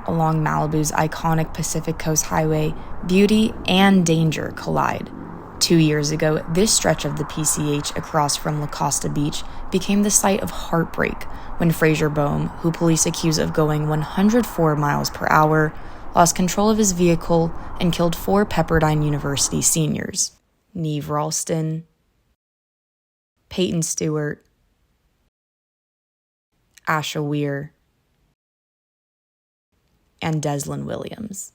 along Malibu's iconic Pacific Coast Highway, beauty and danger collide. 2 years ago, this stretch of the PCH across from La Costa Beach became the site of heartbreak when Fraser Boehm, who police accuse of going 104 miles per hour, lost control of his vehicle and killed 4 Pepperdine University seniors: Niamh Rolston, Peyton Stewart, Asha Weir, and Deslyn Williams.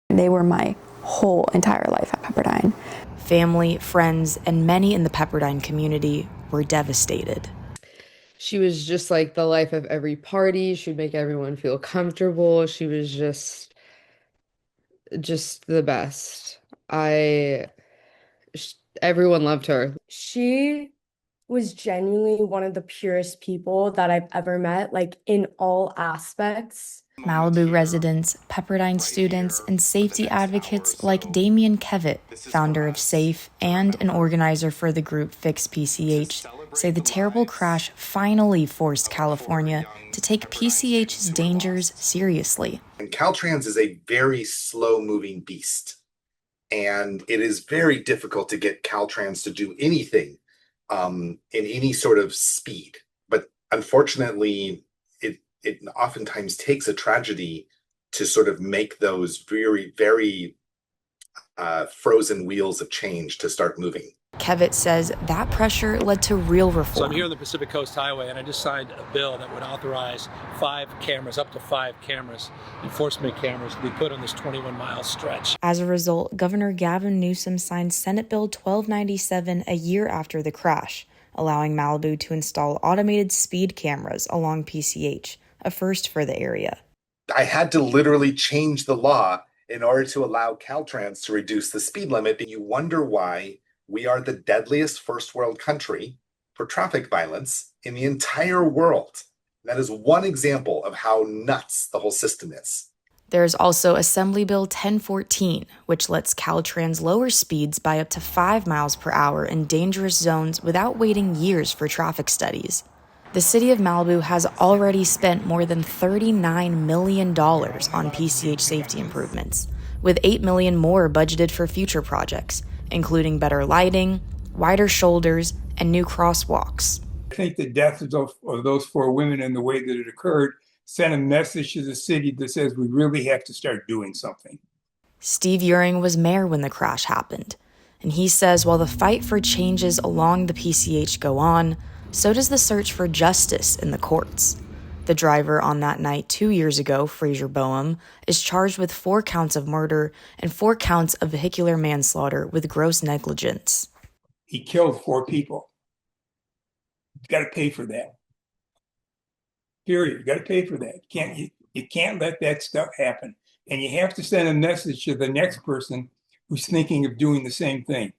They were my whole entire life at Pepperdine. Family, friends, and many in the Pepperdine community were devastated. She was just like the life of every party. She'd make everyone feel comfortable. She was just the best. Everyone loved her. She was genuinely one of the purest people that I've ever met, like in all aspects. Malibu residents, Pepperdine students, and safety advocates like Damian Kevitt, founder of SAFE and an organizer for the group Fix PCH, say the terrible crash finally forced California to take PCH's dangers seriously. And Caltrans is a very slow-moving beast, and it is very difficult to get Caltrans to do anything in any sort of speed. But unfortunately, it oftentimes takes a tragedy to sort of make those very, very frozen wheels of change to start moving. Kevitt says that pressure led to real reform. So I'm here on the Pacific Coast Highway, and I just signed a bill that would authorize 5 cameras, up to 5 cameras, enforcement cameras, to be put on this 21-mile stretch. As a result, Governor Gavin Newsom signed Senate Bill 1297 a year after the crash, allowing Malibu to install automated speed cameras along PCH, a first for the area. I had to literally change the law in order to allow Caltrans to reduce the speed limit. You wonder why we are the deadliest first world country for traffic violence in the entire world. That is one example of how nuts the whole system is. There is also Assembly Bill 1014, which lets Caltrans lower speeds by up to 5 miles per hour in dangerous zones without waiting years for traffic studies. The city of Malibu has already spent more than $39 million on PCH safety improvements, with $8 million more budgeted for future projects, including better lighting, wider shoulders, and new crosswalks. I think the death of those 4 women and the way that it occurred sent a message to the city that says we really have to start doing something. Steve Uring was mayor when the crash happened, and he says while the fight for changes along the PCH go on, so does the search for justice in the courts. The driver on that night 2 years ago, Fraser Boehm, is charged with 4 counts of murder and 4 counts of vehicular manslaughter with gross negligence. He killed 4 people. You've got to pay for that. Period. You've got to pay for that. You can't let that stuff happen. And you have to send a message to the next person who's thinking of doing the same thing.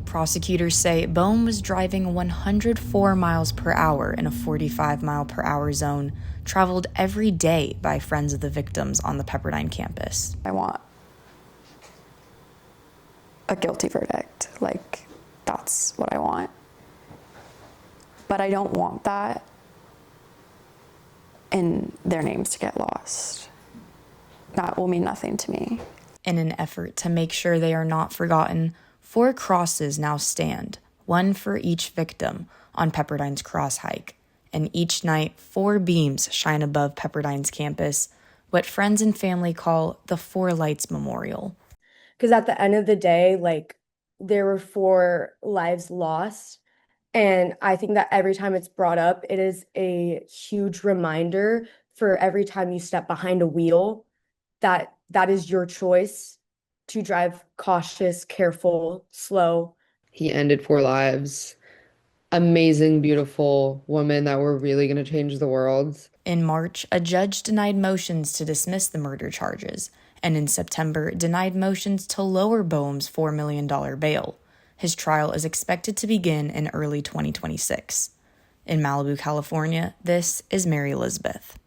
Prosecutors say Boehm was driving 104 miles per hour in a 45 mile per hour zone, traveled every day by friends of the victims on the Pepperdine campus. I want a guilty verdict. Like, that's what I want. But I don't want that and their names to get lost. That will mean nothing to me. In an effort to make sure they are not forgotten, 4 crosses now stand, one for each victim, on Pepperdine's cross hike. And each night, 4 beams shine above Pepperdine's campus, what friends and family call the 4 Lights Memorial. Because at the end of the day, like, there were 4 lives lost. And I think that every time it's brought up, it is a huge reminder for every time you step behind a wheel that that is your choice to drive cautious, careful, slow. He ended 4 lives. Amazing, beautiful women that were really going to change the world. In March, a judge denied motions to dismiss the murder charges, and in September denied motions to lower Boehm's $4 million bail. His trial is expected to begin in early 2026. In Malibu, California, this is Mary Elizabeth.